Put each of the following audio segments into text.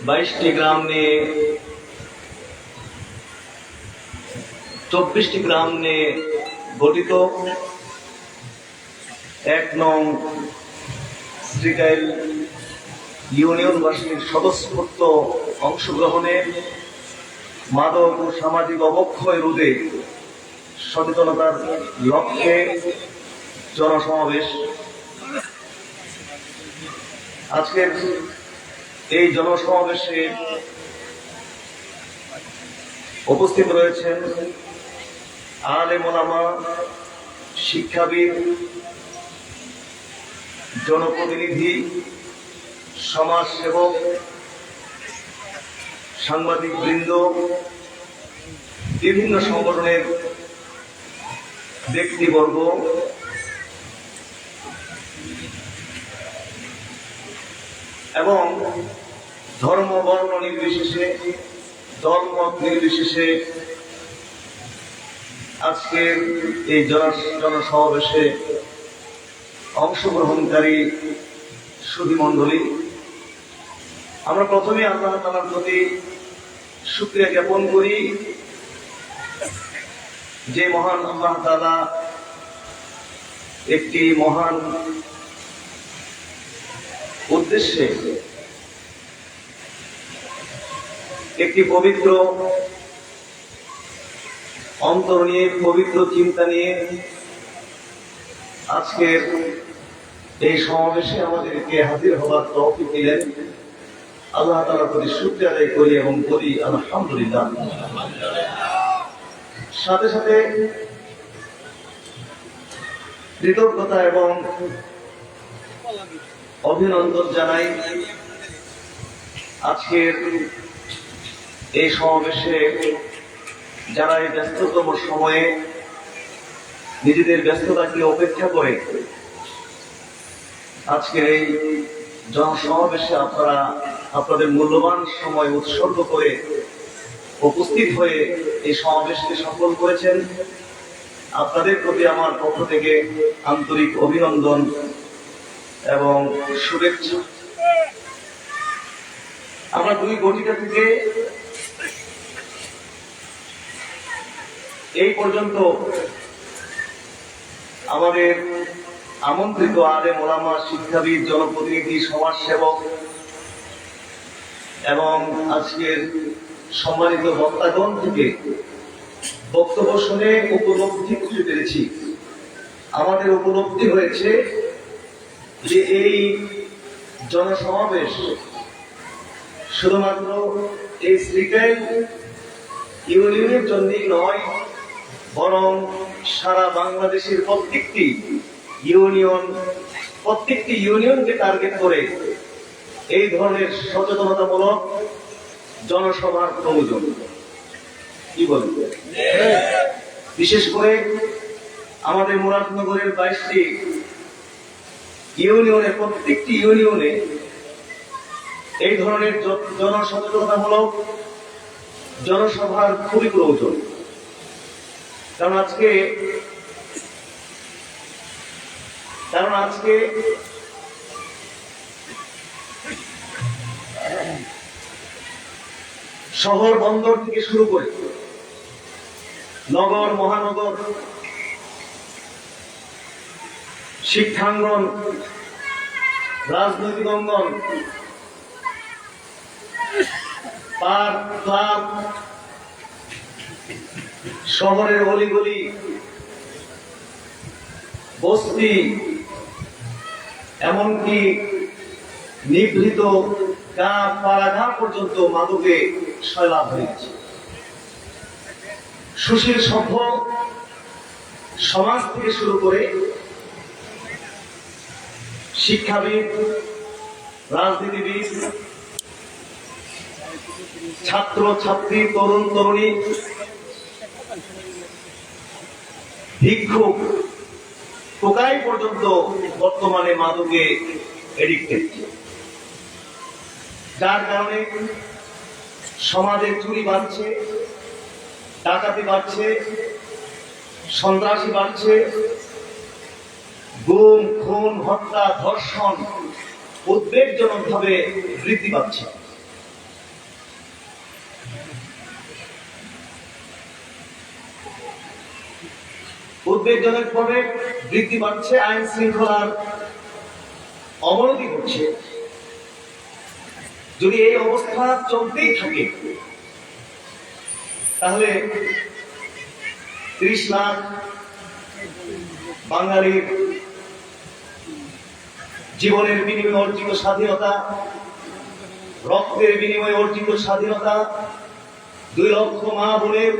22টি গ্রাম নিয়ে 24টি গ্রাম নিয়ে গঠিত 1 নং শ্রীকাইল ইউনিয়নবাসীর স্বতঃস্ফূর্ত অংশগ্রহণে মাদক ও সামাজিক অবক্ষয় রোধে সচেতনতার লক্ষ্যে জনসমাবেশ। আজকের এই জনসমাবেশে উপস্থিত রয়েছেন আলেম ওলামা, শিক্ষাবিদ, জনপ্রতিনিধি, সমাজসেবক, সাংবাদিক বৃন্দ, বিভিন্ন সংগঠনের ব্যক্তিবর্গ এবং ধর্ম বর্ণ নির্বিশেষে, দলমত নির্বিশেষে আজকের এই জনসমাবেশে অংশগ্রহণকারী সুধীমণ্ডলী, আমরা প্রথমে আল্লাহ তাআলার প্রতি শুকরিয়া জ্ঞাপন করি যে মহান আল্লাহ তাআলা একটি মহান উদ্দেশ্যে, একটি পবিত্র অন্তর নিয়ে, পবিত্র চিন্তা নিয়ে আজকের এই সমাবেশে আমাদেরকে হাজির হওয়ার তৌফিক দিলেন। আল্লাহ তাআলার প্রতি শুকরিয়া আদায় করি এবং বলি আলহামদুলিল্লাহ। সাথে সাথে কৃতজ্ঞতা এবং অভিনন্দন জানাই আজকের এই সমাবেশে যারা এই ব্যস্ততম সময়ে নিজেদের ব্যস্ততাকে উপেক্ষা করে আজকের এই জনসমাবেশে আপনারা আপনাদের মূল্যবান সময় উৎসর্গ করে উপস্থিত হয়ে এই সমাবেশকে সফল করেছেন। আপনাদের প্রতি আমার পক্ষ থেকে আন্তরিক অভিনন্দন এবং শুভেচ্ছা। আমরা 2 ঘটিকা থেকে এই পর্যন্ত আমাদের আমন্ত্রিত আলেম ওলামা, শিক্ষাবিদ, জনপ্রতিনিধি, সমাজসেবক এবং আজকের সম্মানিত বক্তাগণ থেকে বক্তব্য শুনে উপলব্ধি করতে পেরেছি, আমাদের উপলব্ধি হয়েছে যে এই জনসমাবেশ শুধুমাত্র এই শ্রীকাইল ইউনিয়নের জন্যই নয়, বরং সারা বাংলাদেশের প্রত্যেকটি ইউনিয়নকে টার্গেট করে এই ধরনের সচেতনতামূলক জনসভার প্রয়োজন। কি বলেন? বিশেষ করে আমাদের মুরাদনগরের 22টি ইউনিয়নের প্রত্যেকটি ইউনিয়নে এই ধরনের জনসচেতনতামূলক জনসভার খুবই প্রয়োজন। কারণ আজকে শহর বন্দর থেকে শুরু করে নগর, মহানগর, শিক্ষাঙ্গন, রাজনৈতিক অঙ্গন, পার্ক, ক্লাব, শহরের অলিগলি, বস্তি, এমনকি নিভৃত পাড়াঘাট পর্যন্ত মাদকে সয়লাভ হয়েছে। সুশীল সভ্য সমাজ থেকে শুরু করে শিক্ষাবিদ, রাজনীতিবিদ, ছাত্র ছাত্রী, তরুণ তরুণী, ভিক্ষুক, টোকাই পর্যন্ত বর্তমানে মাদকে এডিক্টেড, যার কারণে সমাজে চুরি বাড়ছে, ডাকাতি বাড়ছে, সন্ত্রাসী বাড়ছে, গুম, খুন, হত্যা, ধর্ষণ উদ্বেগজনকভাবে বৃদ্ধি পাচ্ছে। উদ্বেগজনকভাবে বৃদ্ধি পাচ্ছে, আইন শৃঙ্খলার অবনতি ঘটছে। যদি এই অবস্থা চলতেই থাকে তাহলে 30 লাখ বাঙালির জীবনের বিনিময়ে অর্জিত স্বাধীনতা, রক্তের বিনিময়ে অর্জিত স্বাধীনতা, 2 লক্ষ মা বোনের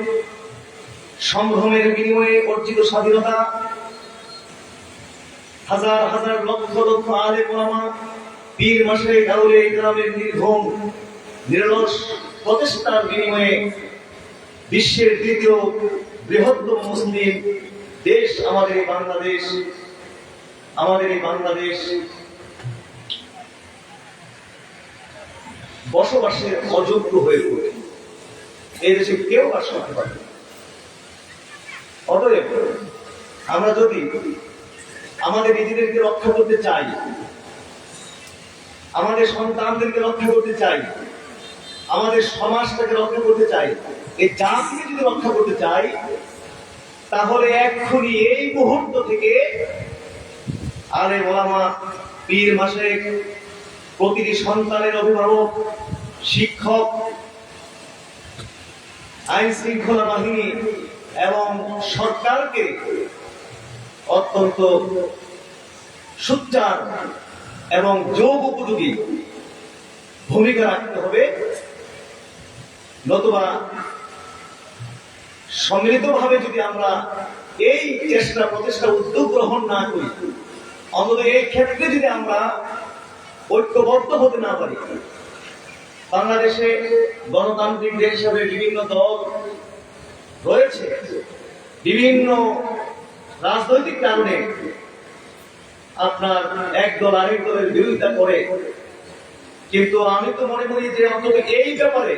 সম্ভ্রমের বিনিময়ে অর্জিত স্বাধীনতা, হাজার হাজার লক্ষ লক্ষ আলেম ওলামা, পীর মাশায়েখ আউলিয়া ইকরামের নির্ঘুম নিরলস প্রচেষ্টার বিনিময়ে বিশ্বের দ্বিতীয় বৃহত্তম মুসলিম দেশ আমাদের এই বাংলাদেশ বসবাসের অযোগ্য হয়ে পড়ে। এই দেশে কেউ বাস করতে পারে না। অতএব আমরা যদি আমাদের নিজেদেরকে রক্ষা করতে চাই, আমাদের সন্তানদেরকে রক্ষা করতে চাই, আমাদের সমাজটাকে রক্ষা করতে চাই, এই জাতিকে যদি রক্ষা করতে চাই, তাহলে এক্ষুনি এই মুহূর্ত থেকে আলেম ওলামা, পীর মাশায়েখ, প্রতিটি সন্তানের অভিভাবক, শিক্ষক, আইন শৃঙ্খলা বাহিনী এবং সরকারকে অত্যন্ত সোচ্চার এবং যোগ উপযোগী ভূমিকা রাখতে হবে। নতুবা সম্মিলিতভাবে যদি আমরা এই প্রচেষ্টা উদ্যোগ গ্রহণ না করি, অন্তত এই ক্ষেত্রে যদি আমরা ঐক্যবদ্ধ হতে না পারি, বাংলাদেশে গণতান্ত্রিক দেশ হিসাবে বিভিন্ন দল রয়েছে, বিভিন্ন রাজনৈতিক কারণে আপনার এক দল আরেক দলের বিরোধিতা করে, কিন্তু আমি তো মনে করি যে অন্তত এই ব্যাপারে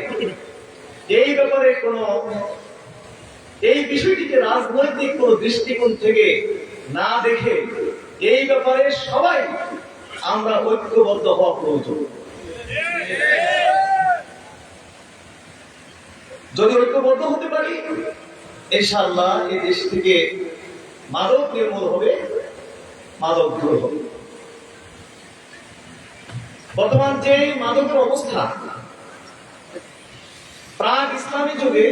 এই বিষয়টিকে রাজনৈতিক কোন দৃষ্টিকোণ থেকে না দেখে এই ব্যাপারে সবাই আমরা ঐক্যবদ্ধ হওয়া প্রয়োজন। যদি ঐক্যবদ্ধ হতে পারি, ইনশাআল্লাহ এই দেশ থেকে মাদক নির্মূল হবে, মাদক দূর হবে। বর্তমান যে মাদকের অবস্থা, প্রাক ইসলামী যুগে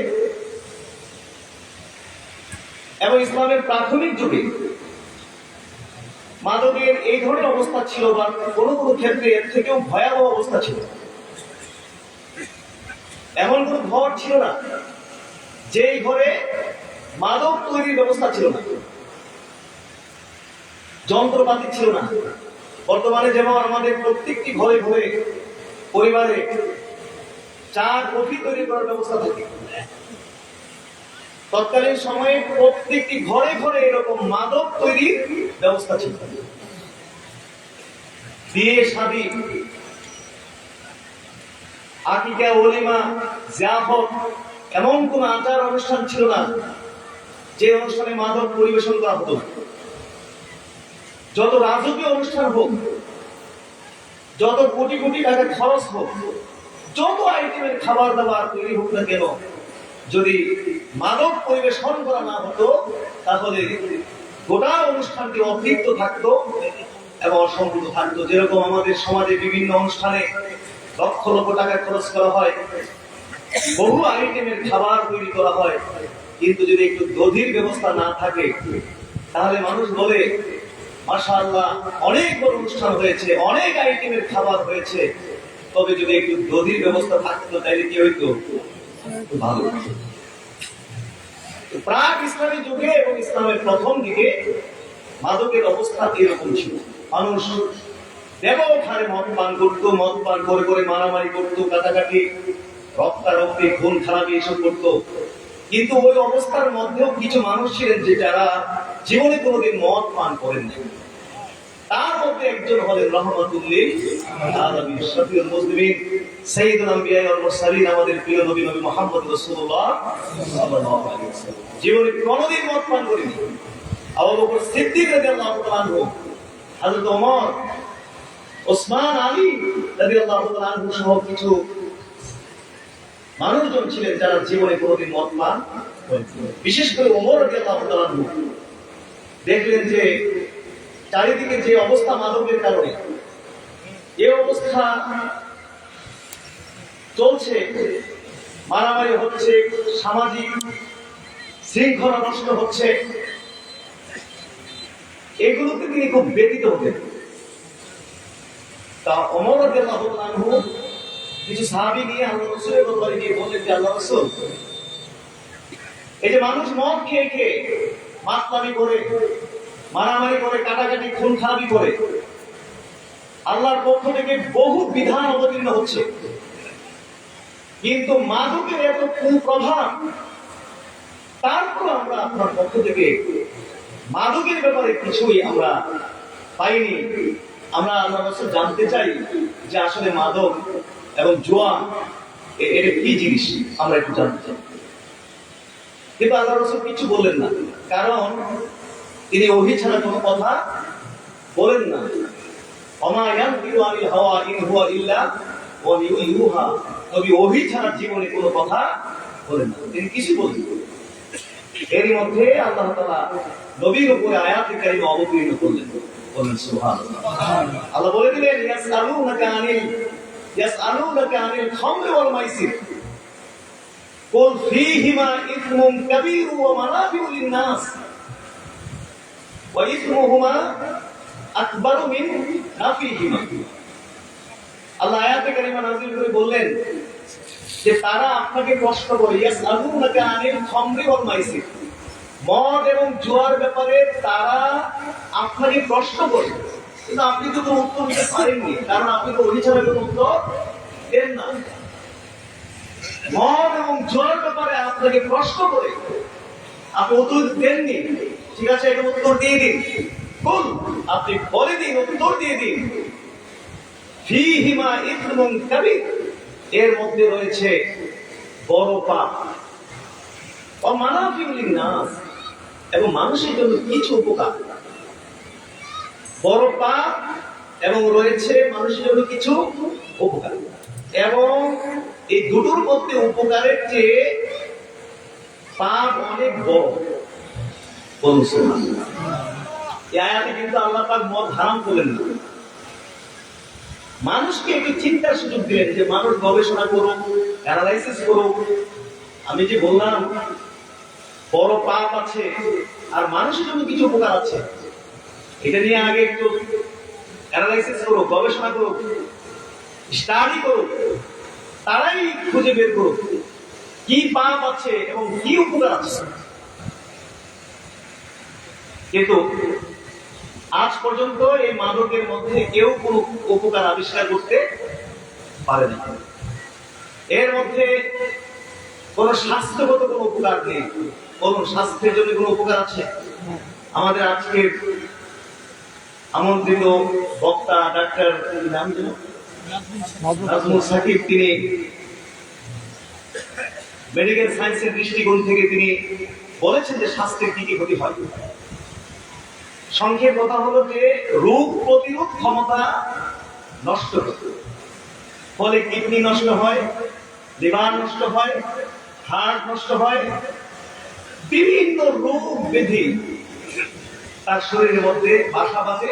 এবং ইসলামের প্রাথমিক যুগে মাদকের এই ধরনের অবস্থা ছিল, বা কোনো কোনো ক্ষেত্রে এর থেকেও ভয়াবহ অবস্থা ছিল। এমন কোন ঘর ছিল না যেই ঘরে মাদক তৈরির ব্যবস্থা ছিল না, যন্ত্রপাতি ছিল না। বর্তমানে যেমন আমাদের প্রত্যেকটি ঘরে ঘরে পরিবারে চা কফি তৈরি করার ব্যবস্থা থাকে, তৎকালীন সময়ে প্রত্যেকটি ঘরে ঘরে এরকম মাদক তৈরির ব্যবস্থা ছিল। বিয়ে শাদী, আকিকা, ওলিমা, জিয়াফত, এমন কোন আচার অনুষ্ঠান ছিল না যে অনুষ্ঠানে মাদক পরিবেশন করা হতো। যত রাজকীয় অনুষ্ঠান হোক, যত কোটি কোটি টাকা খরচ হোক, যত আইটেমের খাবার দাবার তৈরি হোক না কেন, যদি মাদক পরিবেশন করা না হতো তাহলে গোটা অনুষ্ঠানটি অতৃপ্ত থাকতো এবং অসম্পূর্ণ থাকতো। যেরকম আমাদের সমাজে বিভিন্ন অনুষ্ঠানে লক্ষ লক্ষ টাকা খরচ করা হয়, বহু আইটেমের খাবার তৈরি করা হয়, কিন্তু যদি একটু দধির ব্যবস্থা না থাকে তাহলে মানুষ বলে মাশাআল্লাহ অনেক বড় অনুষ্ঠান হয়েছে, অনেক আইটেমের খাবার হয়েছে, তবে যদি একটু দধির ব্যবস্থা থাকতো তাহলে কি হইতো? ভালো। প্রাক ইসলামী যুগে এবং ইসলামের প্রথম দিকে মাদকের অবস্থা এরকম ছিল। মানুষ ব্যাপক হারে মদ পান করতো, মদ পান করে করে মারামারি করতো, কাটাকাটি, রক্তারক্তি, খুন খারাপি এসব করতো। কিন্তু ওই অবস্থার মধ্যেও কিছু মানুষ ছিলেন যে যারা জীবনে কোনোদিন মদ পান করেননি। তার মধ্যে একজন হলেন রাহমাতুল লিল আলামিন, শফিউল মুজনিবিন, সাইয়্যিদুল আম্বিয়া ওয়াল মুরসালিন, আমাদের প্রিয় নবী মুহাম্মদ রাসূলুল্লাহ সাল্লাল্লাহু আলাইহি ওয়াসাল্লাম জীবনে কোনোদিন মদ পান করেননি। আবু বকর সিদ্দিক রাদিয়াল্লাহু তাআলা আনহু, হযরত ওমর, ওসমান, আলী রাদিয়াল্লাহু তাআলা আনহু সহ কিছু মানুষজন ছিলেন যারা জীবনে কোনোদিন মদ পান করেননি। বিশেষ করে ওমর রাদিয়াল্লাহু তাআলা আনহু দেখলেন যে চারিদিকে যে অবস্থা মাদকের কারণে এই অবস্থা চলছে, মারামারি হচ্ছে, সামাজিক শৃঙ্খলা নষ্ট হচ্ছে, এগুলোতে তিনি খুব ব্যথিত হতেন। তা ওমর রাদিয়াল্লাহু আনহু কিছু সাহাবী নিয়ে আল্লাহ রাসূলের দরবারে গিয়ে বললেন যে আল্লাহ রাসূল, এই যে মানুষ মদ খেয়ে খেয়ে মাতলামি করে, মারামারি করে, কাটাকাটি, খুন খারাপি করে, আল্লাহর পক্ষ থেকে বহু বিধান অবতীর্ণ হচ্ছে, কিন্তু মাদকের এত কুপ্রভাব, তারপর আমরা আপনার পক্ষ থেকে মাদকের ব্যাপারে কিছুই আমরা পাইনি। আমরা আল্লাহ রাসূল জানতে চাই যে আসলে মাদক এবং জুয়া এটা কি জিনিস, আমরা একটু জানতে চাই। কিন্তু আল্লাহ রাসূল কিছু বললেন না, কারণ তিনি ওহী ছাড়া কোনো কথা বলেন না। ওমা ইয়ানতিকু আনিল হাওয়া ইন হুয়া ইল্লা ওয়াহিয়ুন ইউহা, নবী ওহী ছাড়া জীবনে কোনো কথা বলেন না, তিনি কিছু বলেন না। এরই মধ্যে আল্লাহ তাআলা নবীর উপরে আয়াত কারিমা অবতীর্ণ করলেন, বলেন সুবহানাল্লাহ। আল্লাহ বলে দিলেন ইয়াসআলুনাকা আনিল খামরি ওয়াল মাইসির কুল ফীহিমা ইসমুন কাবীরু ওয়া মানাফিউ লিন-নাস ওয়া ইসমুহুমা আকবারু মিন নাফিহিমা। আল্লাহ আয়াতে কারিমা নাযিল করে বললেন যে তারা আপনাকে প্রশ্ন করে, ইয়াসআলুনাকা আনিল খামরি ওয়াল মাইসির, মদ এবং জুয়ার ব্যাপারে তারা আপনাকে প্রশ্ন করে, কিন্তু আপনি তো কোনো উত্তর দিতে পারেননি, কারণ আপনি তো ওহী ছাড়া কোনো উত্তর দেন না। মদ এবং জুয়ার ব্যাপারে আপনাকে প্রশ্ন করে আপনি উত্তর দেননি, ঠিক আছে, এটা উত্তর দিয়ে দিন। বল, আপনি বলে দিন, উত্তর দিয়ে দিন। ফীহিমা ইসমুন কাবীর, এর মধ্যে রয়েছে বড় পাপ, ওয়া মানাফিউ লিন-নাস, এবং মানুষের জন্য কিছু উপকার। বড় পাপ এবং রয়েছে মানুষের জন্য কিছু উপকার, এবং এই দুটোর মধ্যে উপকারের চেয়ে পাপ অনেক বড়। বলুন সুবহানাল্লাহ। এই আয়াতে কিন্তু আল্লাহ পাক মদ হারাম করলেন না, মানুষকে একটু চিন্তার সুযোগ দিলেন যে মানুষ গবেষণা করুক, অ্যানালাইসিস করুক। আমি যে বললাম বড় পাপ আছে আর মানুষের জন্য কিছু উপকার আছে, এটা নিয়ে আগে একটু অ্যানালাইসিস করুক, গবেষণা করুক, স্টাডি করুক, তারাই খুঁজে বের করুক কি পাপ আছে এবং কি উপকার আছে। কিন্তু আজ পর্যন্ত এই মাদকের মধ্যে কেউ কোনো উপকার আবিষ্কার করতে পারে না। এর মধ্যে কোন স্বাস্থ্যগত কোনো উপকার নেই, কোন স্বাস্থ্যের জন্য কোনো উপকার আছে? আমাদের আজকে আমন্ত্রিত বক্তা ডাক্তার নাম যেন নাজমুল সাকিব, তিনি মেডিকেল সায়েন্সের দৃষ্টিকোণ থেকে তিনি বলেছেন যে স্বাস্থ্যের কি কি ক্ষতি হয়। সংক্ষেপ কথা হলো যে রোগ প্রতিরোধ ক্ষমতা নষ্ট হয়, ফলে কিডনি নষ্ট হয়, লিভার নষ্ট হয়, হার্ট নষ্ট হয়, বিভিন্ন রোগ ব্যাধি তার শরীরের মধ্যে বাসা বাঁধে,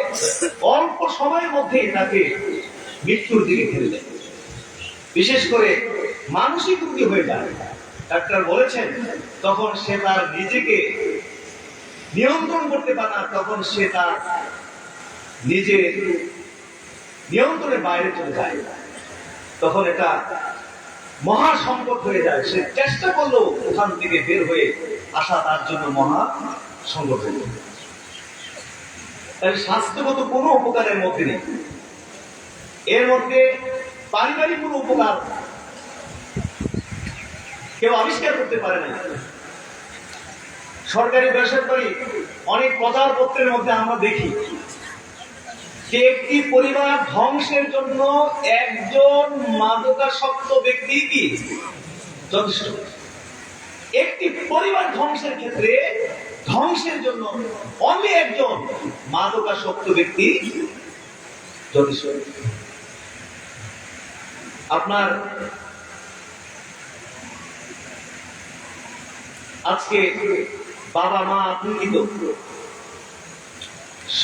অল্প সময়ের মধ্যেই তাকে মৃত্যুর দিকে ঠেলে দেয়। বিশেষ করে মানসিক রোগী হয়ে যায়। ডাক্তার বলেছেন তখন সে তার নিজেকে নিয়ন্ত্রণ করতে পারে না, তখন সে তার নিজের নিয়ন্ত্রণের বাইরে চলে যায়, তখন এটা মহা সংকট হয়ে যায়। সে চেষ্টা করলেও ওখান থেকে বের হয়ে আসা তার জন্য মহা সংকট হয়ে যায়। তাই স্বাস্থ্যগত কোনো উপকারের মধ্যে নেই। এর মধ্যে পারিবারিক কোনো উপকার কেউ আবিষ্কার করতে পারে না। সরকারি বেসরকারি অনেক প্রচারপত্রের মধ্যে আমরা দেখি যে একটি পরিবার ধ্বংসের জন্য একজন মাদকাসক্ত ব্যক্তি কি যথেষ্ট। একটি পরিবার ধ্বংসের ক্ষেত্রে ধ্বংসের জন্য অনলি একজন মাদকাসক্ত ব্যক্তি যথেষ্ট। আপনার আজকে বাবা মা আতঙ্কিত,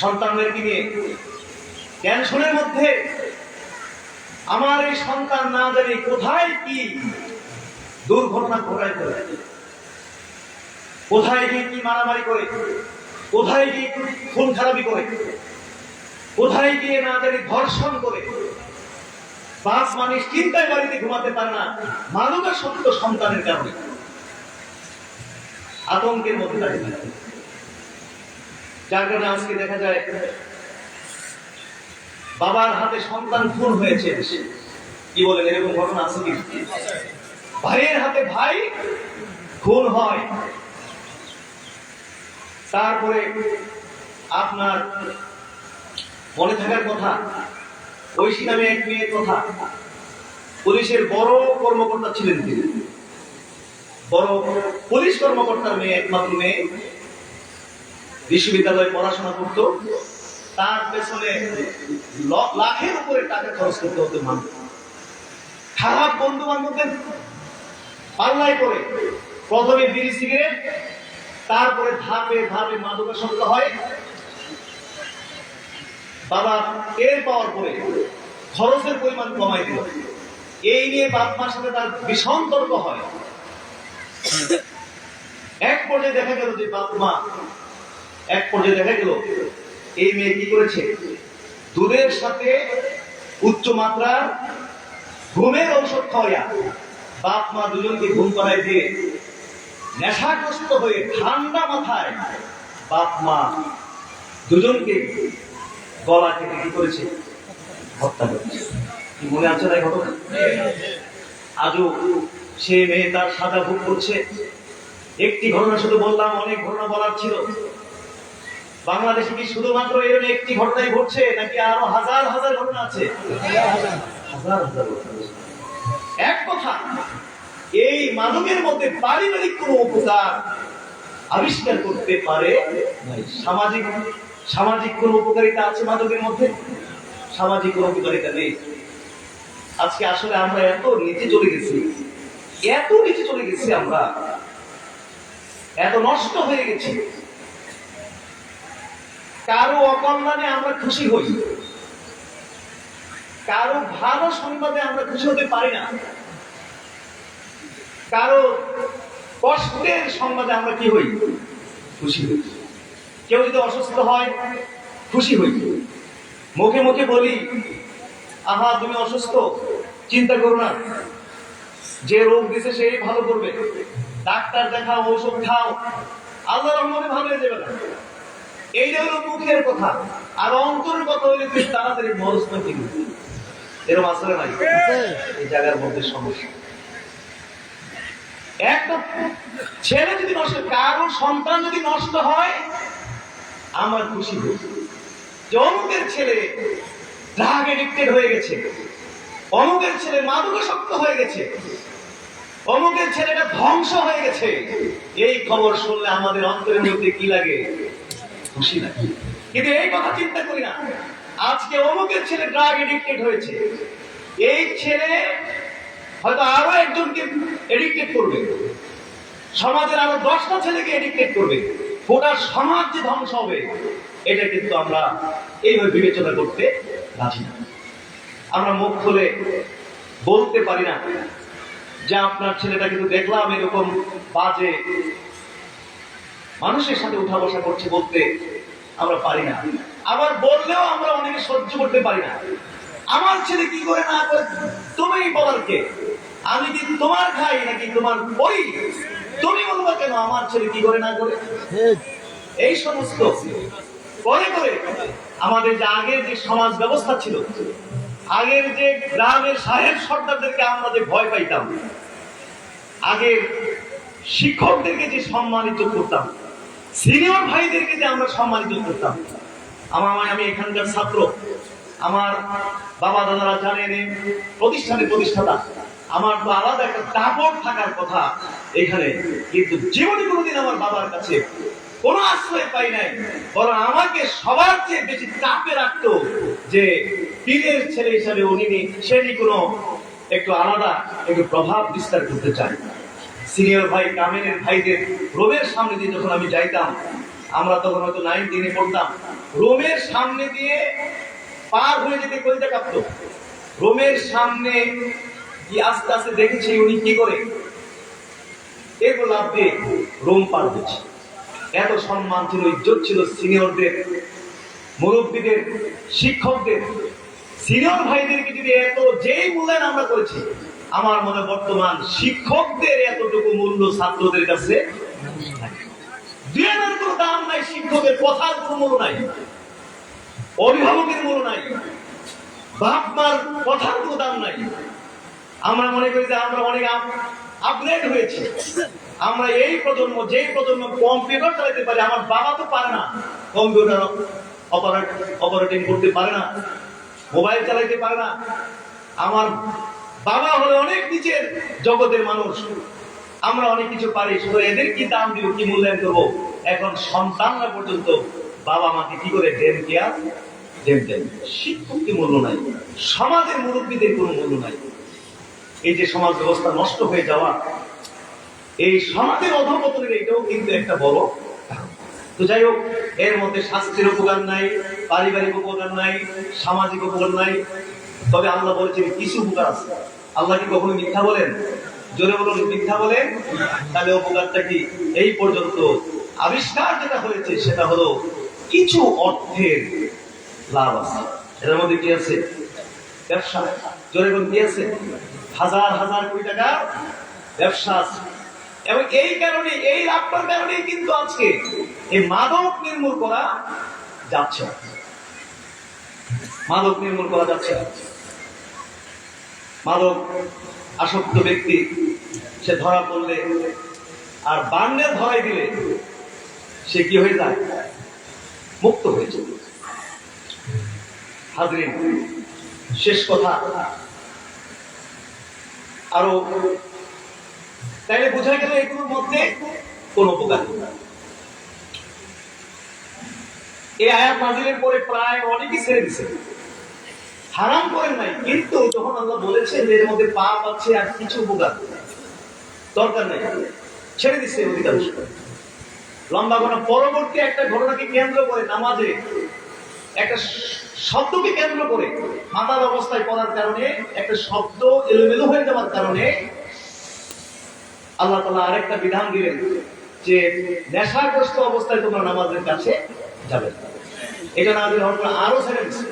সন্তানদেরকে নিয়ে টেনশনের মধ্যে, আমার এই সন্তান না জানি কোথায় কি দুর্ঘটনা ঘটায় ফেলে, কোথায় গিয়ে কি মারামারি করে, কোথায় গিয়ে খুন খারাপি করে, কোথায় গিয়ে না জানি ধর্ষণ করে। বাপ মানুষ চিন্তায় বাড়িতে ঘুমাতে পারে না, মাদকাসক্ত সন্তানের কারণে আতঙ্কের মধ্যে দাঁড়িয়ে থাকে। যার কারণে আজকে দেখা যায় বাবার হাতে সন্তান খুন হয়েছে। কি বলেন, এরকম ঘটনা আছে কি? ভাইয়ের হাতে ভাই খুন হয়। তারপরে আপনার মনে থাকার কথা, ঐশী নামে এক মেয়ের কথা, পুলিশের বড় কর্মকর্তা ছিলেন তিনি, বড় পুলিশ কর্মকর্তার মেয়ে, একমাত্র মেয়ে, বিশ্ববিদ্যালয়ে পড়াশোনা করত। তার পেছনে লাখের উপরে টাকা খরচ করতে হতো মানুষ, খারাপ বন্ধু বান্ধবদের পাল্লায় করে প্রথমে বিড়ি সিগারেট, তারপরে ধাপে ধাপে মাদকাসক্ত হয়। বাবা এর পাওয়ার পরে খরচের পরিমাণ কমাই দিল। এই নিয়ে বাপ মার সাথে তার ভীষণ তর্ক হয়। এক পর্যায়ে দেখা গেল যে বাপ মা, এক পর্যায়ে দেখা গেল এই মেয়ে কি করেছে, দুধের সাথে উচ্চ মাত্রার ঘুমের ঔষধ খাওয়া বাপ মা দুজনকে ঘুম পাড়ায় দিয়ে নেশাগ্রস্ত হয়ে ঠান্ডা মাথায় বাপ মা দুজনকে গলা কেটে কি করেছে, হত্যা করেছে। কি মনে আছে না ঘটনা? আজও সে মেয়ে তার সাজা ভোগ করছে। একটি ঘটনা শুধু বললাম, অনেক ঘটনা বলার ছিল। বাংলাদেশে কি শুধুমাত্র এরকম একটি ঘটনাই ঘটছে, নাকি আরো হাজার হাজার ঘটনা আছে? হাজার হাজার ঘটনা। এক কথা, এই মাদকের মধ্যে পারিবারিক কোন উপকার আবিষ্কার করতে পারে নাই। সামাজিক সামাজিক কোন উপকারিতা আছে মাদকের মধ্যে? সামাজিক কোন উপকারিতা নেই। আজকে আসলে আমরা এত নিচে চলে গেছি, এত নিচে চলে গেছি, আমরা এত নষ্ট হয়ে গেছি। কারো অকল্যাণে আমরা খুশি হই, কারো ভালো সংবাদে আমরা খুশি হতে পারি না, কারো কষ্টের সংবাদে আমরা কি হই, খুশি হই। কেউ যদি অসুস্থ হয় খুশি হই, মুখে মুখে বলি, আহা তুমি অসুস্থ, চিন্তা করো না, যে রোগ দিছে সেই ভালো করবে, ডাক্তার দেখাও, ঔষধ খাও, আল্লাহর রহমতে ভালো হয়ে যাবে না। এই যে হলো মুখের কথা, আর অন্তরের কথা হইলে তুই তাড়াতাড়ি মরস না কি, এরকম আসলে নাই। এই জায়গার মধ্যে সমস্যা। একটা ছেলে যদি নষ্ট, কারো সন্তান যদি নষ্ট হয়, আমার খুশি হই যে অমুকের ছেলে ড্রাগ এডিক্টেড হয়ে গেছে, অমুকের ছেলে মাদকাসক্ত হয়ে গেছে, অমুকের ছেলেটা ধ্বংস হয়ে গেছে। এই খবর শুনলে আমাদের অন্তরের মধ্যে কি লাগে, খুশি লাগে। কিন্তু এই কথা চিন্তা করি না, আজকে অমুকের ছেলে ড্রাগ এডিক্টেড হয়েছে, এই ছেলে হয়তো আরো একজনকে এডিক্টেড করবে, সমাজের আরো 10টা ছেলেকে এডিক্টেড করবে, গোটা সমাজ যে ধ্বংস হবে, এটা কিন্তু আমরা এইভাবে বিবেচনা করতে রাজি না। আমরা মুখ খুলে বলতে পারি না যে আপনার ছেলেটা কিন্তু দেখলাম এরকম বাজে মানুষের সাথে উঠা বসা করছে, বলতে আমরা পারি না। আবার বললেও আমরা অনেকে সহ্য করতে পারি না। আমার ছেলে কি করে না করে তুমি বলার কে? আমি কি তোমার খাই নাকি তোমার বই? তুমি বলবা কেন আমার ছেলে কি করে না করে? এই সমস্ত করে করে আমাদের যে আগের যে সমাজ ব্যবস্থা ছিল, আগের যে গ্রামের সাহেব সর্দারদেরকে আমরা যে ভয় পাইতাম, আগের শিক্ষকদেরকে যে সম্মানিত করতাম, সিনিয়র ভাইদেরকে যে আমরা সম্মানিত করতাম, আমি এখানকার ছাত্র, আমার বাবা দাদারা জানেন প্রতিষ্ঠানের প্রতিষ্ঠাতা, আমার তো আলাদা একটা দাপট থাকার কথা এখানে, কিন্তু জীবনে কোনোদিন আমার বাবার কাছে কোনো আশ্রয় পাই নাই, বরং আমাকে সবার চেয়ে বেশি চাপে রাখতো যে পীরের ছেলে হিসাবে উনি সেটি কোনো একটু আলাদা একটু প্রভাব বিস্তার করতে চায়। সিনিয়র ভাই কামেনের ভাইদের রোমের সামনে দিয়ে যখন আমি যাইতাম, আমরা তখন হয়তো 9-10 পড়তাম, রোমের সামনে দিয়ে পার হয়ে যেতে কলিজা কাঁপতো। রোমের সামনে গিয়ে আস্তে আস্তে দেখেছি উনি কি করে এগুলো লাভ দিয়ে রোম পার হচ্ছে। এত সম্মান ছিল, ইজ্জত ছিল সিনিয়রদের, মুরব্বীদের, শিক্ষকদের। সিনিয়র ভাইদেরকে যদি এত যেই মূল্যায়ন আমরা করেছি, আমার মনে বর্তমান শিক্ষকদের এতটুকু মূল্য ছাত্রদের কাছে দুনিয়ার কোনো দাম নাই, শিক্ষকের কথার কোনো মূল্য নাই, অভিভাবকের মূল্য নাই, বাপ মার কথার কোনো দাম নাই। আমরা মনে করি যে আমরা অনেক আপগ্রেড হয়েছি। আমরা এই প্রজন্ম, যেই প্রজন্ম কম্পিউটার চালাতে পারে, আমার বাবা তো পারে না, কম্পিউটার অপারেটিং করতে পারে না, মোবাইল চালাইতে পারে না। আমার বাবা হলো অনেক নিচের জগতের মানুষ, আমরা অনেক কিছু পারি, শুধু এদের কি দাম দিব, কি মূল্যায়ন করবো? এখন সন্তানরা পর্যন্ত বাবা মাকে কি করে দেন কেয়া দেন। শিক্ষককে মূল্য নাই, সমাজের মুরব্বীদের কোনো মূল্য নাই। এই যে সমাজ ব্যবস্থা নষ্ট হয়ে যাওয়া, এই সমাজের অধঃপতনের এটাও কিন্তু একটা বড় কারণ। তো যাই হোক, এর মধ্যে স্বাস্থ্যের উপকার নাই, পারিবারিক উপকার নাই, সামাজিক উপকার নাই, তবে আল্লাহ বলেছেন কিছু উপকার আছে। আল্লাহ কি কখনো মিথ্যা বলেন? জোরে বলুন, মিথ্যা বলেন? তাহলে উপকারটা কি? এই পর্যন্ত আবিষ্কার যেটা হয়েছে সেটা হলো কিছু অর্থের লাভ আছে। এর মধ্যে কি আছে? ব্যবসা। জোরে বলুন, কি আছে? হাজার হাজার কোটি টাকা ব্যবসা আছে। এবং এই কারণে, এই লাভটার কারণেই কিন্তু আজকে এই মাদক নির্মূল করা যাচ্ছে। মাদক নির্মূল করা যাচ্ছে। মাদক আসক্ত ব্যক্তি সে ধরা পড়লে আর বান্ডেল ধরাই দিলে সে কি হয়ে যায়? মুক্ত হয়ে যায়। হাজরিন, শেষ কথা আরো, তাইলে বোঝা গেল এগুলোর মধ্যে কোন উপকার। এই আয়াত নাযিলের পরে প্রায় অনেকেই ছেড়ে দিছে, হারাম করেন নাই, কিন্তু যখন আল্লাহ বলেছেন যে এর মধ্যে পাপ আছে আর কিছু উপকার দরকার নাই, ছেড়ে দিচ্ছে অধিকাংশ। লম্বা ঘটনা, পরবর্তী একটা ঘটনাকে কেন্দ্র করে, নামাজে একটা শব্দকে কেন্দ্র করে, মাতাল অবস্থায় পড়ার কারণে একটা শব্দ এলোমেলো হয়ে যাওয়ার কারণে আল্লাহ তাআলা আরেকটা বিধান দিলেন যে নেশাগ্রস্ত অবস্থায় তোমরা নামাজের কাছে যাবে না। এটা নাযিল হওয়ার পর আরো ছেড়ে দিচ্ছে।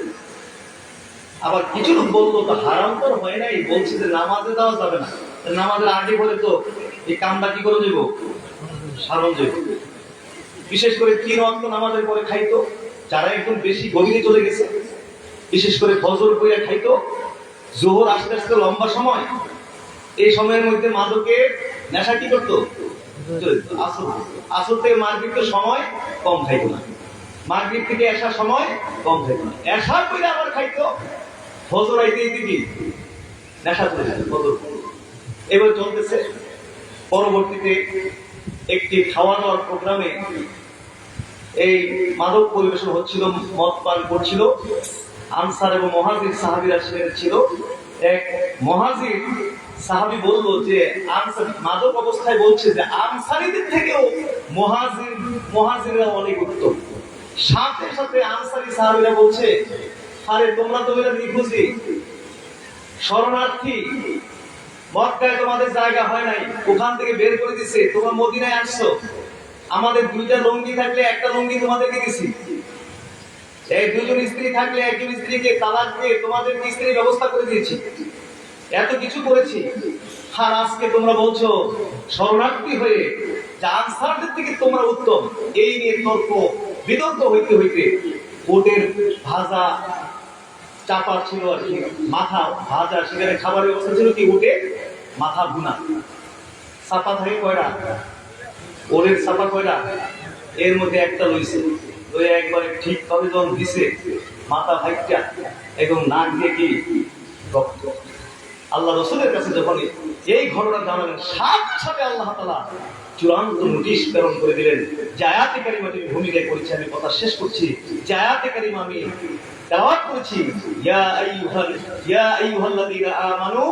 আবার কিছু লোক বললো তো হারাম তো হয় নাই, বলছে যে নামাজে দেওয়া যাবে না। নামাজের আগে বলে তো এই কামটা কি করে দেব? সারণ দেব। বিশেষ করে 3 ওয়াক্ত নামাজের পরে খাইতো, যারা একদম বেশি গভীরে চলে গেছে, বিশেষ করে ফজর পড়ে খাইতো, জোহর আস্তে আস্তে লম্বা সময়, এই সময়ের মধ্যে মাদকে নেশা কি করতো? আসর থেকে মাগরিবের সময় কম খাইতো না, মাগরিব থেকে এশার সময় কম খাইতো না, এশার পরে আবার খাইতো, ফজর আইতে কি নেশা চলে যায় ফজর। এবার চলতেছে, পরবর্তীতে একটি খাওয়া দাওয়ার প্রোগ্রামে এই মাদক পরিবেশন হচ্ছিল, মদ পান করছিল। আনসার এবং মুহাজির সাহাবীরা সেখানে ছিল। এক মুহাজির সাহাবী বলল যে আনসার মাদক অবস্থায় বলছে যে আনসারীদের থেকেও মুহাজিররা অনেক উত্তম। সাথে সাথে আনসারী সাহাবীরা বলছে, আরে তোমরা তো এরা নিখুঁজি, শরণার্থী, মক্কায় তোমাদের জায়গা হয় নাই, ওখান থেকে বের করে দিছে, তোমরা মদিনায় আসছো, আমাদের 2টা লুঙ্গি থাকলে একটা লুঙ্গি তোমাদেরকে দিছি, এই 2জন স্ত্রী থাকলে একজন স্ত্রীকে তালাক দিয়ে তোমাদের স্ত্রীর ব্যবস্থা করে দিয়েছি, এত কিছু করেছি, আর আজকে তোমরা বলছো শরণার্থী হয়ে যে আনসারদের থেকে তোমরা উত্তম। এই নিয়ে তর্ক বিতর্ক হইতে হইতে ওটের ভাজা চাপা ছিল আর কি, মাথা ভাজা, সেখানে খাবারের অবস্থা ছিল কি ওটে মাথা ভুনা। চাপা থাকে কয়টা? ওরের চাপা কয়টা? এর মধ্যে একটা লইছে, লইয়া একবারে ঠিকভাবে যখন দিছে, মাথা ভাইটা একদম নাক দিয়ে কি রক্ত। আল্লাহ রাসূলের কাছে যখন এই ঘটনা জানালেন, সাথে সাথে আল্লাহ তাআলা চূড়ান্ত নোটিশ প্রেরণ করে দিলেন। যে আয়াতে কারিমাটি ভূমিকা করেছি, আমি কথা শেষ করছি, যে আয়াতে কারিমা আমি তেলাওয়াত করেছি, ইয়া আইয়ুহাল্লাযীনা আমানু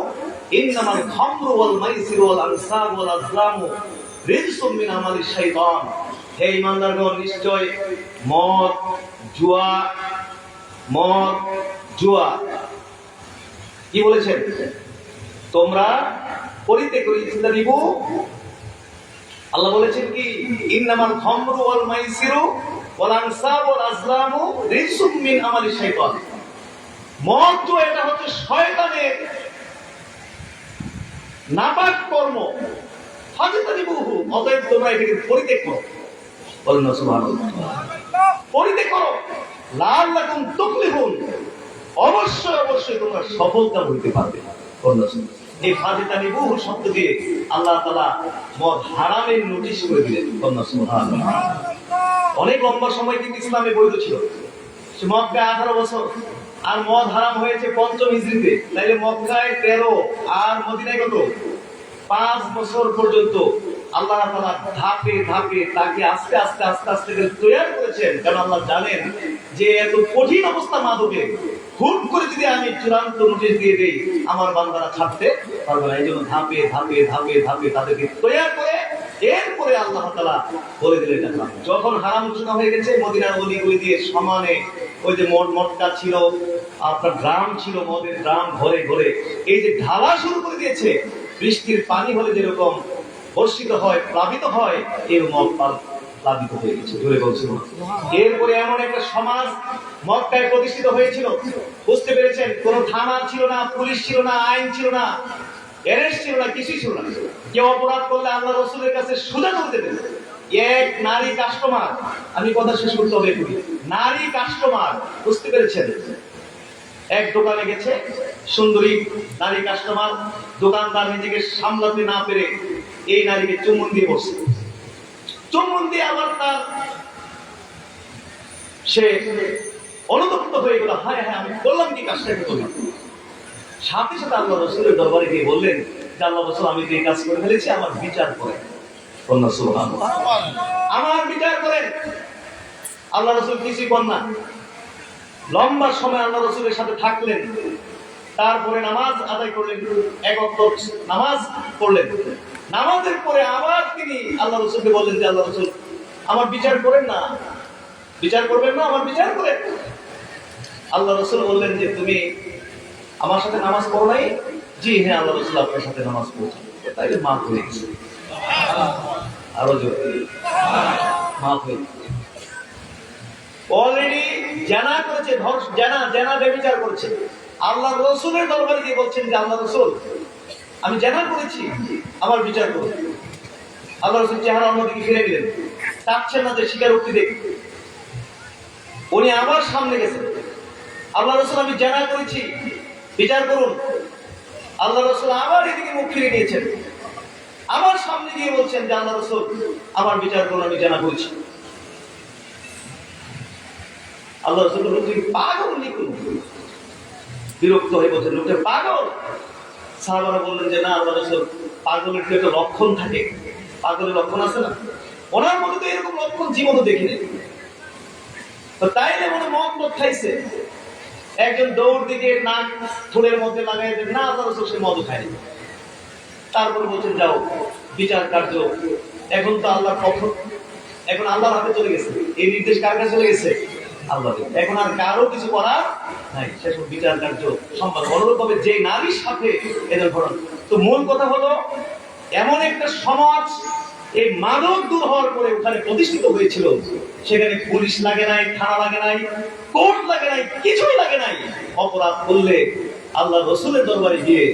ইন্নামাল খামরু ওয়াল মাইসিরু ওয়াল আনসাবু ওয়াল আজলামু রিজসুম মিন আমালিশ শাইতান হে ইমানদারগণ, নিশ্চয় মদ জুয়া কি বলেছেন, তোমরা পরিত্যাগ করে ইজতানিবু। আল্লাহ বলেছেন কি, ইন্নামাল খামরু ওয়াল মাইসিরু ওয়াল আনসাবু ওয়াল আজলামু রিজসুম মিন আমালি শাইতান। মদ তো এটা হচ্ছে শয়তানের নাপাক কর্ম। ফাজতানিবুহু, অতএব তোমরা এটাকে পরিত্যাগ করো। বলেন না সুবহানাল্লাহ। পরিত্যাগ করো, লাআল্লাকুম তুফলিহুন, অবশ্যই তোমরা সফলতা হইতে পারবে। বলেন না সুবহানাল্লাহ। এই ফাজতানিবুহু শব্দ দিয়ে আল্লাহ তাআলা মদ হারামের নোটিশ করে দিলেন। বলেন না সুবহানাল্লাহ। অনেক লম্বা সময় কিন্তু ইসলামে বৈধ ছিল। সে মক্কায় 18 বছর, আর মদ হারাম হয়েছে 5ম হিজরিতে। তাইলে মক্কায় 13 আর মদিনায় কত? 5 বছর পর্যন্ত আল্লাহ তাআলা ধাপে ধাপে তাকে আস্তে আস্তে করে তৈরি করেছেন। কারণ আল্লাহ জানেন যে এত কঠিন অবস্থা মাদকের, হুট করে যদি আমি চূড়ান্ত নোটিশ দিয়ে দেই, আমার বান্দারা ছাড়তে পারবে না। এই জন্য ধাপে ধাপে তাদেরকে তৈরি করে এরপরে আল্লাহ তাআলা বলে দিলেন এটা। যখন হারাম ঘোষণা হয়ে গেছে, মদিনার অলিগলি দিয়ে সমানে ওই যে মদটা ছিল, আপনার ড্রাম ছিল, মদের ড্রাম ঘরে ঘরে এই যে ঢালা শুরু করে দিয়েছে। বৃষ্টির পানি হলে যেরকম বর্ষিত হয়, প্লাবিত হয়, এর মদ প্লাবিত হয়ে গেছে। জোরে বলছিল। এরপরে এমন একটা সমাজ মক্কায় প্রতিষ্ঠিত হয়েছিল, বুঝতে পেরেছেন, কোন থানা ছিল না, পুলিশ ছিল না, আইন ছিল না, অ্যারেস্ট ছিল না, কিছুই ছিল না। কেউ অপরাধ করলে আল্লাহ রাসূলের কাছে সোজা করতে দেন। এক নারী কাস্টমার, আমি কথা শেষ করতে হবে, নারী কাস্টমার, বুঝতে পেরেছেন, এক দোকানে গেছে, সুন্দরী নারী কাস্টমার, দোকানদার নিজেকে সামলাতে না পেরে এই নারীকে চুম্বন দিয়ে বসছে। চুম্বন দিয়ে আবার তার সে অনুতপ্ত হয়ে গেল, হায় আমি বললাম কি কাজটা করলাম। সাথে সাথে আল্লাহ রাসূলের দরবারে গিয়ে বললেন যে আল্লাহ রাসূল, আমি যে কাজ করে ফেলেছি, আমার বিচার করেন। সুবহানাল্লাহ, আমার বিচার করেন। আল্লাহ রাসূল কিছুই বলেন না। লম্বা সময় আল্লাহ রাসূলের সাথে থাকলেন, তারপরে নামাজ আদায় করলেন, 1 ওয়াক্ত নামাজ পড়লেন। নামাজের পরে আবার তিনি আল্লাহ রাসূলকে বললেন যে আল্লাহ রাসূল, আমার বিচার করেন না। বিচার করবেন না, আমার বিচার করেন। আল্লাহ রাসূল বললেন যে তুমি আমার সাথে নামাজ পড়ো নাই? জি হ্যাঁ, আল্লাহ রাসূল আপনার সাথে নামাজ পড়েছি। তাইলে মাফ হয়ে গেছে। আরো জোরে মাফ হয়ে গেছে। অলরেডি জানা করেছে, জানা ব্যভিচার করেছে। আল্লাহ রাসূলের দরবারে গিয়ে বলছেন যে আল্লাহ রাসূল, আমি জানা করেছি, আমার বিচার করুন। আল্লাহ রাসূল চেহারা অন্যদিকে ফিরে গেলেন, চাচ্ছেন না যে স্বীকারোক্তি দেখ। উনি আবার সামনে গেছেন, আল্লাহ রাসূল, আমি জানা করেছি, বিচার করুন। আল্লাহ রাসূল আবার এদিকে মুখ ফিরে নিয়েছেন, আবার সামনে গিয়ে বলছেন যে আল্লাহ রাসূল, আমার বিচার করুন, আমি জানা করেছি। আল্লাহ রাসূল বললেন, তুই পাগল নাকি? বিরক্ত হয়ে বলছেন, লোকটা পাগল। সাহাবারা বললেন যে না আল্লাহ রাসূল, পাগলের কি একটা লক্ষণ থাকে? পাগলের লক্ষণ আছে না? ওনার মধ্যে তো এরকম লক্ষণ জীবনে দেখিনি। তাইলে মনে মদ খাইছে। একজন দৌড় দিকে নাক থুলের মধ্যে লাগাই দেন, না আল্লাহ রাসূল সে মদ খায়। তারপরে বলছেন যাও বিচার কার্য, এখন তো আল্লাহ কখন, এখন আল্লাহর হাতে চলে গেছে। এই নির্দেশ কার কাছে চলে গেছে? আল্লাহ। এখন আর কারো কিছু করার নাই, সেসব বিচার কার্য সম্পাদন। অনুরূপভাবে যে নারীর সাথে এদের ঘটনা। তো মূল কথা হলো, এমন একটা সমাজ এই মাদক দূর হওয়ার পরে ওখানে প্রতিষ্ঠিত হয়েছিল, সেখানে পুলিশ লাগে নাই, থানা লাগে নাই, কোর্ট লাগে নাই, কিছুই লাগে নাই। অপরাধ করলে আল্লাহ রাসূলের দরবারে গিয়ে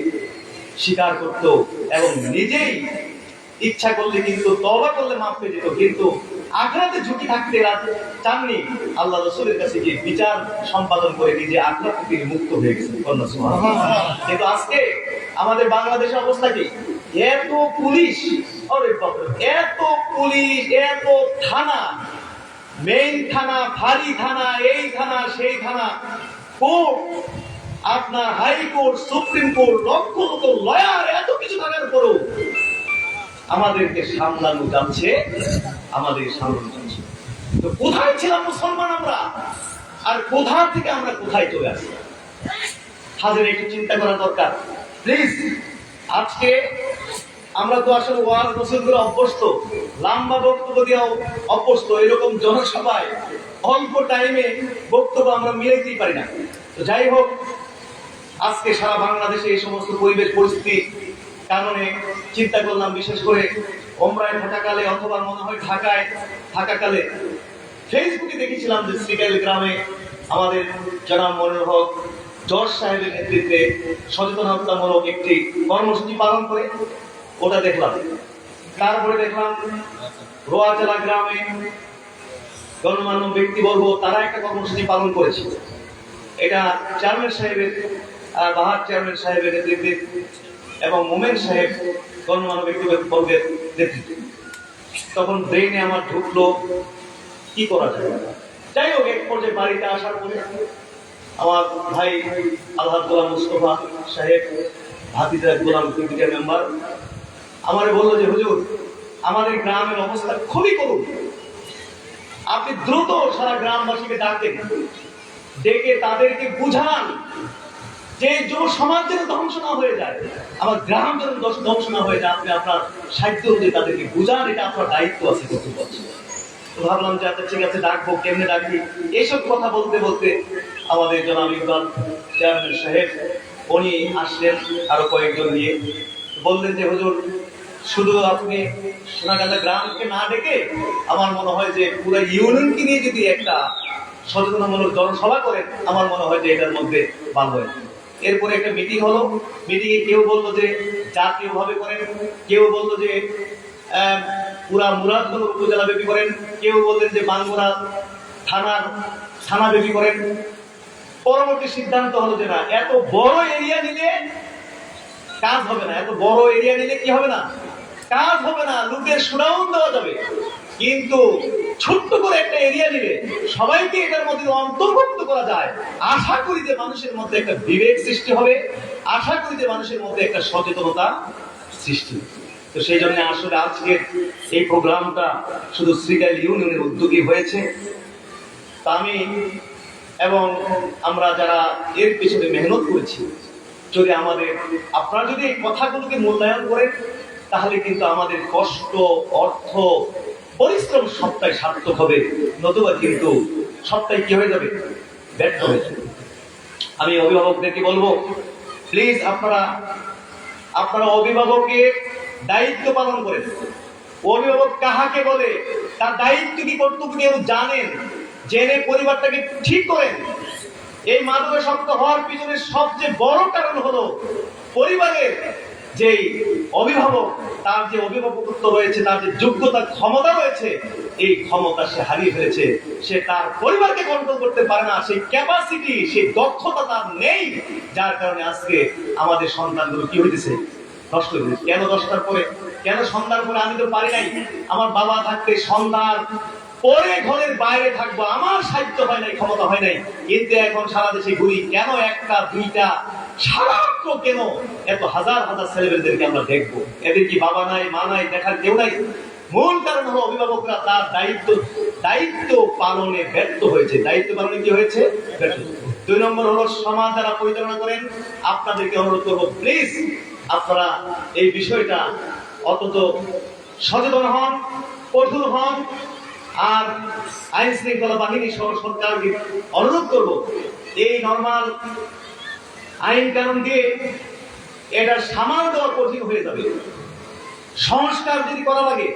স্বীকার করত এবং নিজেই ইচ্ছা করলে কিন্তু তওবা করলে মাফ পেয়ে যেত। কিন্তু আখিরাতে ঝুঁকি থাকতে চাননি, আল্লাহ রাসূলের কাছে গিয়ে বিচার সম্পাদন করে নিজে আখিরাত থেকে মুক্ত হয়ে গেছেন। কিন্তু আজকে আমাদের বাংলাদেশের অবস্থা কি? এত পুলিশ, আরে বাপরে, এত পুলিশ, এত থানা, মেইন থানা, ভারী থানা, এই থানা, সেই থানা, কোর্ট, আপনার high court, supreme court, lakh lakh lawyer, এত কিছু থাকার পরেও আমাদেরকে সামলানো যাচ্ছে, তো কোথায় ছিলাম মুসলমান আমরা? আর কোথা থেকে আমরা কোথায় চলে আসি? হাজার একটু চিন্তা করা দরকার প্লিজ। আজকে আমরা তো আসলে ওয়াজ নসিহত করে অভ্যস্ত, লম্বা বক্তব্য দেওয়া অভ্যস্ত, এরকম জনসভায় অল্প টাইমে বক্তব্য আমরা মিলাইতেই পারি না। তো যাই হোক, আজকে সারা বাংলাদেশে এই সমস্ত পরিবেশ পরিস্থিতি কারণে চিন্তা করলাম, বিশেষ করে ওমরায় থাকাকালে অথবা মনে হয় ঢাকায় থাকাকালে ফেসবুকে দেখেছিলাম যে শ্রীকাইল গ্রামে আমাদের জনাব মনিরুল হক জজ সাহেবের নেতৃত্বে সচেতনতামূলক একটি কর্মসূচি পালন করে, ওটা দেখলাম। তারপরে দেখলাম রোয়াজেলা গ্রামে গণমান্য ব্যক্তিবর্গ তারা একটা কর্মসূচি পালন করেছে। এটা চেয়ারম্যান সাহেবের, বাহার চেয়ারম্যান সাহেবের নেতৃত্বে এবং মোমেন সাহেব গণমান্য ব্যক্তিবর্গের নেতৃত্বে। তখন ব্রেইনে আমার ঢুকলো কি করা যায়। যাই হোক, এক পর্যায়ে বাড়িতে আসার পরে আমার ভাই আলহাজ গোলাম মুস্তফা সাহেব, ভাতিজা গোলাম কমিটির মেম্বার, আমারে বললো যে হুজুর, আমাদের গ্রামের অবস্থা খুবই করুণ, আপনি দ্রুত সারা গ্রামবাসীকে ডাকেন, ডেকে তাদেরকে বুঝান যে যুব সমাজ যেন ধ্বংস না হয়ে যায়, আমার গ্রাম যেন ধ্বংস না হয়ে যায়। আপনি আপনার সাহিত্য অনুযায়ী তাদেরকে বুঝান, এটা আপনার দায়িত্ব আছে কর্তব্য আছে। তো ভাবলাম যে আচ্ছা ঠিক আছে, ডাকবো, কেমনে ডাকি। এইসব কথা বলতে বলতে আমাদের জনাব ইকবাল চেয়ারম্যান সাহেব উনি আসলেন আরো কয়েকজন নিয়ে, বললেন যে হুজুর, শুধু আপনি সোনাগাজা গ্রামকে না ডেকে আমার মনে হয় যে পুরো ইউনিয়নকে নিয়ে যদি একটা সচেতনতামূলক জনসভা করেন, আমার মনে হয় যে এটার মধ্যে ভালো হয়। এরপরে একটা মিটিং হলো। মিটিংয়ে কেউ বললো যে জাতীয় ভাবে করেন, কেউ বললো যে পুরা মুরাদনগর উপজেলা ব্যাপী করেন, কেউ বললেন যে বাঙ্গুরা থানা ব্যাপী করেন। পরবর্তী সিদ্ধান্ত হলো যে না, এত বড় এরিয়া নিলে কাজ হবে না, এত বড় এরিয়া নিলে কি হবে না, কাজ হবে না, লোকের সুনাম দেওয়া যাবে। কিন্তু ছোট্ট করে একটা এরিয়া নিলে সবাইকে এটার মধ্যে অন্তর্ভুক্ত করা যায়। আশা করি যে মানুষের মধ্যে একটা বিবেক সৃষ্টি হবে, আশা করি যে মানুষের মধ্যে একটা সচেতনতা সৃষ্টি হবে। তো সেই জন্য আসলে আজকের এই প্রোগ্রামটা শুধু শ্রীকাইল ইউনিয়নের উদ্যোগী হয়েছে। তা আমি এবং আমরা যারা এর পিছনে মেহনত করেছি, যদি আপনারা যদি এই কথাগুলোকে মূল্যায়ন করেন, তাহলে কিন্তু আমাদের কষ্ট, অর্থ, পরিশ্রম সবটাই সার্থক হবে, নতুবা কিন্তু সবটাই কি হয়ে যাবে, ব্যর্থ হয়ে যাবে। আমি অভিভাবকদেরকে বলবো, প্লিজ আপনারা অভিভাবকের দায়িত্ব পালন করেন। অভিভাবক কাহাকে বলে, তার দায়িত্ব কি কর্তব্য কেউ জানেন, জেনে পরিবারটাকে ঠিক করেন। এই মাদকাসক্ত হওয়ার পিছনে সবচেয়ে বড় কারণ হলো পরিবারের যে অভিভাবক, তার যে অভিভাবকত্ব রয়েছে, তার যে যোগ্যতা, ক্ষমতা রয়েছে, এই ক্ষমতা সে হারিয়ে ফেলেছে। সে তার পরিবারকে কন্ট্রোল করতে পারে না, সেই ক্যাপাসিটি, সেই দক্ষতা তার নেই। যার কারণে আজকে আমাদের সন্তানগুলো কি হইতেছে, নষ্ট হয়ে গেছে। কেন 10টার পরে, কেন সন্ধ্যার পরে? আমি তো পারি নাই। আমার বাবা থাকতে সন্ধ্যার পরে ঘরের বাইরে থাকবো, আমার সাহিত্য হয় নাই, ক্ষমতা হয় নাই। কিন্তু এখন সারা দেশে ঘুরি, কেন একটা দুইটা সারাত্র কেন এত হাজার হাজার ছেলেমেয়েদেরকে আমরা দেখবো? এদের কি বাবা নাই, মা নাই, দেখার কেউ নাই? মূল কারণ হলো অভিভাবকরা তার দায়িত্ব পালনে ব্যর্থ হয়েছে। দায়িত্ব পালনে কি হয়েছে? ব্যর্থ। 2 নম্বর হলো সমাজ যারা পরিচালনা করেন, আপনাদেরকে অনুরোধ করবো, প্লিজ আপনারা এই বিষয়টা অন্তত সচেতন হন, কঠোর হন। আর আইন শৃঙ্খলা বাহিনী সহ সরকারকে অনুরোধ করব, এই নরমাল আইন কানুন দিয়ে এটা সামাল দেওয়া কঠিন হয়ে যাবে। সংস্কার যদি করা লাগে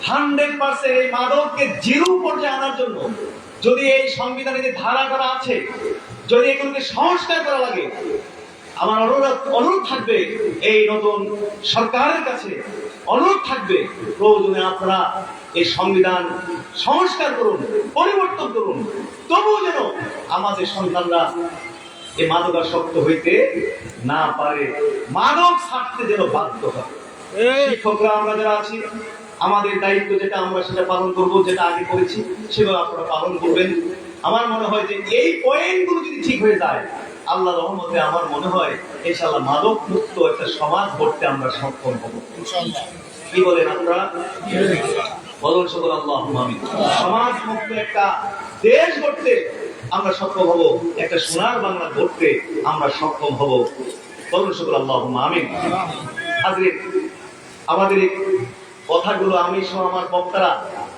100% এই মাদককে জিরো পর্যায়ে আনার জন্য, যদি এই সংবিধানে যে ধারা করা আছে, যদি এগুলোকে সংস্কার করা লাগে, আমার অনুরোধ থাকবে এই নতুন সরকারের কাছে, অনুরোধ থাকবে প্রয়োজনে আপনারা এই সংবিধান সংস্কার করুন, পরিবর্তন করুন, তবুও যেন আমাদের সন্তানরা এই মাদকাসক্ত হইতে না পারে, মাদক ছাড়তে যেন বাধ্য হয়। শিক্ষকরা আমরা যারা আছি, আমাদের দায়িত্ব যেটা আমরা সেটা পালন করব, যেটা আগে করেছি সেগুলো আপনারা পালন করবেন। আমার মনে হয় যে এই পয়েন্টগুলো যদি ঠিক হয়ে যায়, আল্লাহর রহমতে আমার মনে হয় ইনশাআল্লাহ মাদক মুক্ত একটা সমাজ গড়তে আমরা সক্ষম হব ইনশাআল্লাহ। কি বলেন আপনারা? বলুন সকল আল্লাহুম্মা আমিন। সমাজ মুক্ত একটা দেশ গড়তে আমরা সক্ষম হব, একটা সোনার বাংলা গড়তে আমরা সক্ষম হব। বলুন সকল আল্লাহুম্মা আমিন। হাজরিন, আমাদের কথাগুলো আমি সহ আমার বক্তারা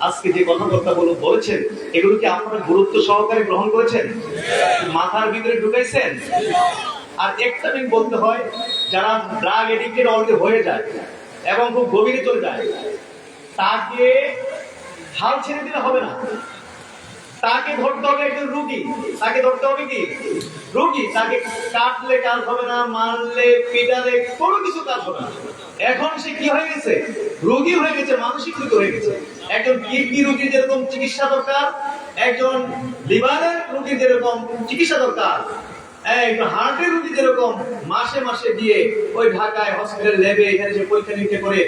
আজকে যে কথাবার্তাগুলো বলেছেন, এগুলো কি আপনারা গুরুত্ব সহকারে গ্রহণ করেছেন? মাথার ভিতরে ঢুকাইছেন? আর একটা দিন বলতে হয়, যারা ড্রাগ এডিক্টেড অলরেডি হয়ে যায় এবং খুব গভীরে চলে যায়, তাকে হাল ছেড়ে দিলে হবে না। তাকে ধরতে হবে একজন রোগী। তাকে ধরতে হবে কি? রোগী। তাকে কাটলে কাজ হবে না, মারলে পিটালে কোনো কিছু কাজ হবে না। এখন সে কি হয়ে গেছে? রোগী হয়ে গেছে, মানসিক রোগী হয়ে গেছে। একজন কিডনি রোগীর যেরকম চিকিৎসা দরকার, একজন লিভারের রোগীর যেরকম চিকিৎসা দরকার, একজন হার্টের রোগী যেরকম মাসে মাসে দিয়ে ওই ঢাকায় হসপিটাল ল্যাবে এখানে যে পরীক্ষা নিরীক্ষা করে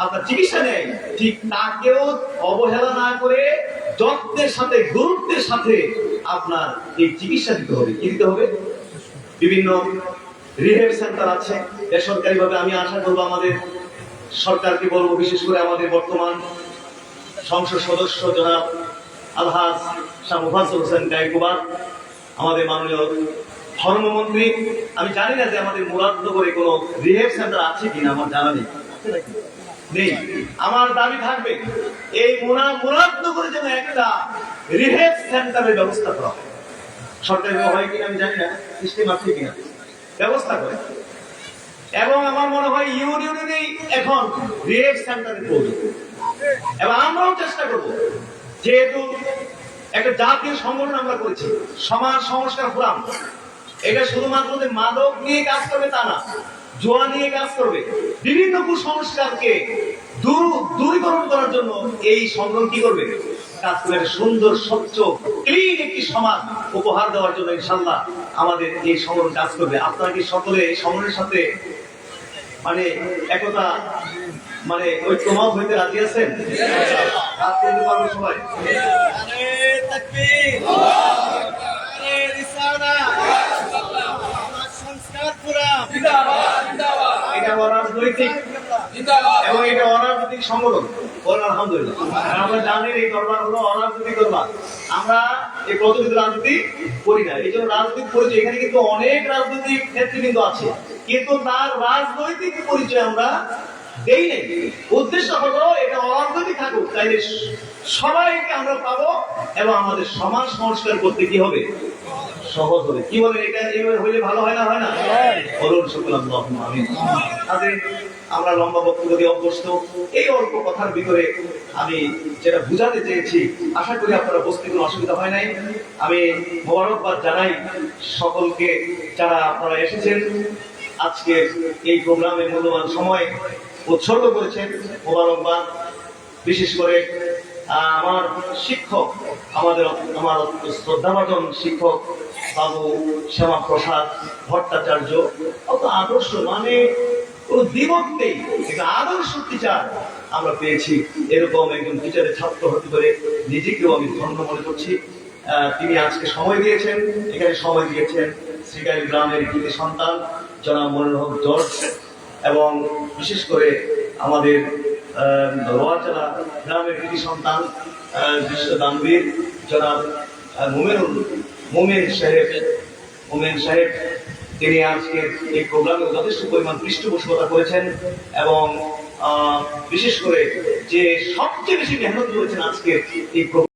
আপনার চিকিৎসা নেয়, ঠিক তাকেও অবহেলা না করে যত্নের সাথে গুরুত্বের সাথে আপনার এই চিকিৎসা দিতে হবে। কি দিতে হবে? বিভিন্ন রিহ্যাব সেন্টার আছে বেসরকারি ভাবে। আমি আশা করবো আমাদের সরকারকে বলবো, বিশেষ করে আমাদের বর্তমান সংসদ সদস্য জনাব আলহাজ শাহ মুফাজ্জল হোসেন গায়কোবাদ, আমাদের মাননীয় ধর্মমন্ত্রী, আমি জানি না যে আমাদের মুরাদনগরে কোনো রিহ্যাব সেন্টার আছে কিনা, আমার জানা নেই। নেই। আমার দাবি থাকবে এই মুরাদনগরে যেন একটা রিহ্যাব সেন্টারের ব্যবস্থা করা হয়। সরকারি হয় কিনা আমি জানি না, সিস্টেম আছে কিনা, ব্যবস্থা করে। এবং আমার মনে হয় ইউনিয়নেই এখন রিহ্যাব সেন্টারের প্রয়োজন। এবং আমরাও চেষ্টা করব, যেহেতু একটা জাতীয় সংগঠন আমরা করেছি, সমাজ সংস্কার ফোরাম, এটা শুধুমাত্র যে মাদক নিয়ে কাজ করবে তা না, জুয়া নিয়ে কাজ করবে, বিভিন্ন কুসংস্কারকে দূরীকরণ করার জন্য এই সংগঠন কি করবে? কাজ করবে। সুন্দর, স্বচ্ছ, ক্লিন একটি সমাজ উপহার দেওয়ার জন্য ইনশাআল্লাহ আমাদের এই সংগঠন কাজ করবে। আপনারা কি সকলে এই সংগঠনের সাথে মানে একতা, মানে ঐক্যমত হইতে রাজি আছেন? সবাই এটা অরাজনৈতিক এবং এটা অরাজনৈতিক সংগঠন। বলেন আলহামদুলিল্লাহ। আমরা জানি এই দরবার হলো অরাজনৈতিক দরবার। আমরা এই প্রচলিত রাজনীতি করি না, এই জন্য রাজনৈতিক পরিচয় এখানে কিন্তু অনেক রাজনৈতিক নেতৃবৃন্দ আছে, কিন্তু তার রাজনৈতিক পরিচয় আমরা দেই নেই। উদ্দেশ্য হলো এটা অরাজনৈতিক থাকুক, তাইলে সবাইকে আমরা পাবো এবং আমাদের সমাজ সংস্কার করতে কি হবে? সহজ হবে। কি বলেন? এটা এইভাবে হইলে ভালো হয় না? হয় না? বলুন সকল আল্লাহুম্মা আমিন। আমরা লম্বা বক্তব্য দিয়ে অভ্যস্ত। এই অল্প কথার ভিতরে আমি যেটা বুঝাতে চেয়েছি, আশা করি আপনারা বুঝতে কোনো অসুবিধা হয় নাই। আমি মোবারকবাদ জানাই সকলকে যারা আপনারা এসেছেন আজকে এই প্রোগ্রামে মূল্যবান সময় উৎসর্গ করেছেন। মোবারকবাদ। বিশেষ করে আমার শিক্ষক, আমার শ্রদ্ধাভাজন শিক্ষক বাবু শ্যামা প্রসাদ ভট্টাচার্য, অত আদর্শ, মানে কোন দ্বিমত নেই, একটা আদর্শ টিচার আমরা পেয়েছি। এরকম একজন টিচারের ছাত্র হতে পারে নিজেকেও আমি ধন্য মনে করছি। তিনি আজকে সময় দিয়েছেন, এখানে সময় দিয়েছেন শ্রীকালী গ্রামের কৃতি সন্তান জনাব মনির হক জর্জ, এবং বিশেষ করে আমাদের রোয়াচালা গ্রামের কৃতি সন্তান বিশ্ব দানবীর জনাব মোমেন সাহেব, তিনি আজকে এই প্রোগ্রামে যথেষ্ট পরিমাণ পৃষ্ঠপোষকতা করেছেন এবং বিশেষ করে যে সবচেয়ে বেশি মেহনত করেছেন আজকে এই